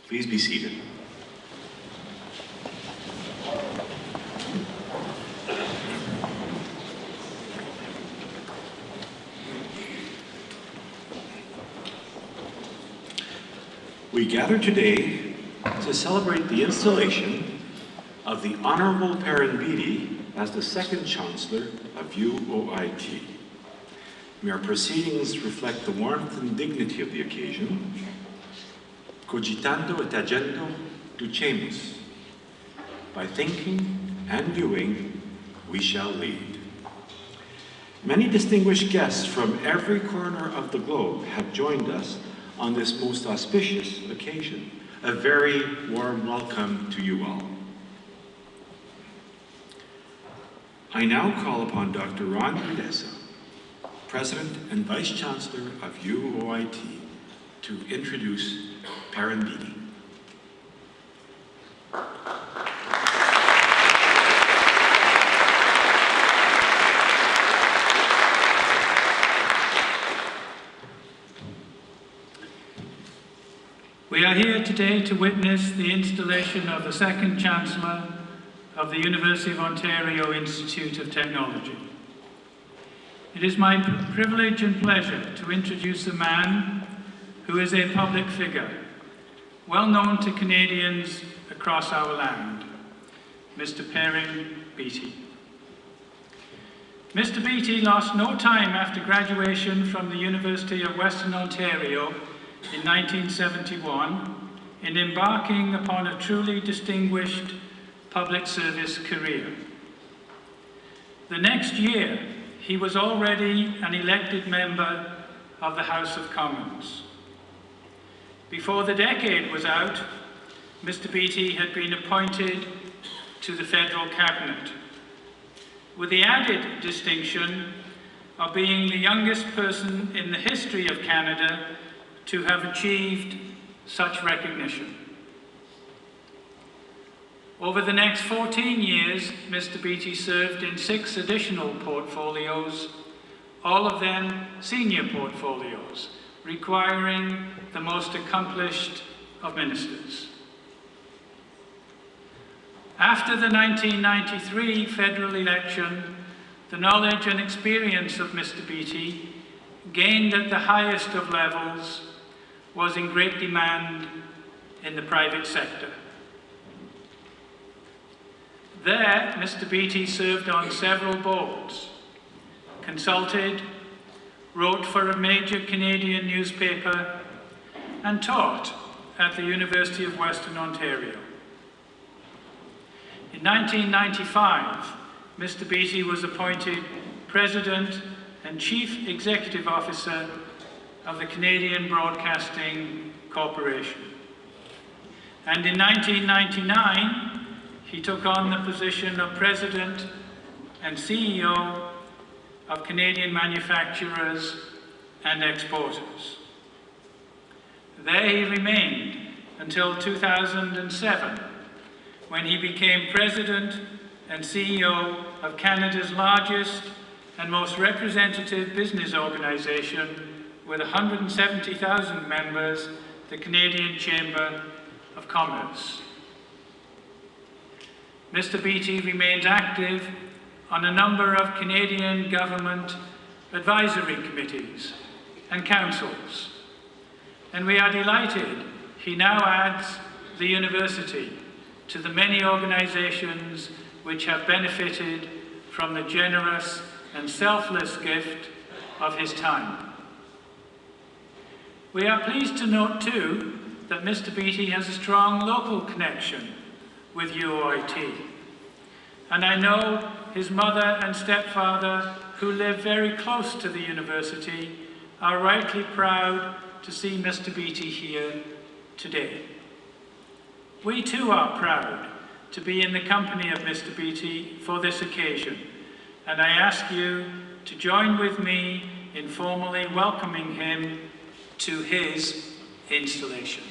Please be seated. We gather today to celebrate the installation of the Honorable Perrin Beatty as the second Chancellor of UOIT. May our proceedings reflect the warmth and dignity of the occasion. Cogitando et agendo ducemus. By thinking and doing, we shall lead. Many distinguished guests from every corner of the globe have joined us on this most auspicious occasion. A very warm welcome to you all. I now call upon Dr. Ron Gudesa, President and Vice Chancellor of UOIT, to introduce Perrin Beatty. We are here today to witness the installation of the second Chancellor of the University of Ontario Institute of Technology. It is my privilege and pleasure to introduce a man who is a public figure, well known to Canadians across our land, Mr. Perrin Beatty. Mr. Beatty lost no time after graduation from the University of Western Ontario in 1971 in embarking upon a truly distinguished public service career. The next year, he was already an elected member of the House of Commons. Before the decade was out, Mr. Beatty had been appointed to the federal cabinet, with the added distinction of being the youngest person in the history of Canada to have achieved such recognition. Over the next 14 years, Mr. Beatty served in 6 additional portfolios, all of them senior portfolios, requiring the most accomplished of ministers. After the 1993 federal election, the knowledge and experience of Mr. Beatty, gained at the highest of levels, was in great demand in the private sector. There, Mr. Beatty served on several boards, consulted, wrote for a major Canadian newspaper, and taught at the University of Western Ontario. In 1995, Mr. Beatty was appointed President and Chief Executive Officer of the Canadian Broadcasting Corporation. And in 1999, he took on the position of President and CEO of Canadian Manufacturers and Exporters. There he remained until 2007, when he became President and CEO of Canada's largest and most representative business organization with 170,000 members, the Canadian Chamber of Commerce. Mr. Beatty remains active on a number of Canadian government advisory committees and councils, and we are delighted he now adds the university to the many organizations which have benefited from the generous and selfless gift of his time. We are pleased to note too that Mr. Beatty has a strong local connection with UOIT. And I know his mother and stepfather, who live very close to the university, are rightly proud to see Mr. Beatty here today. We too are proud to be in the company of Mr. Beatty for this occasion, and I ask you to join with me in formally welcoming him to his installation.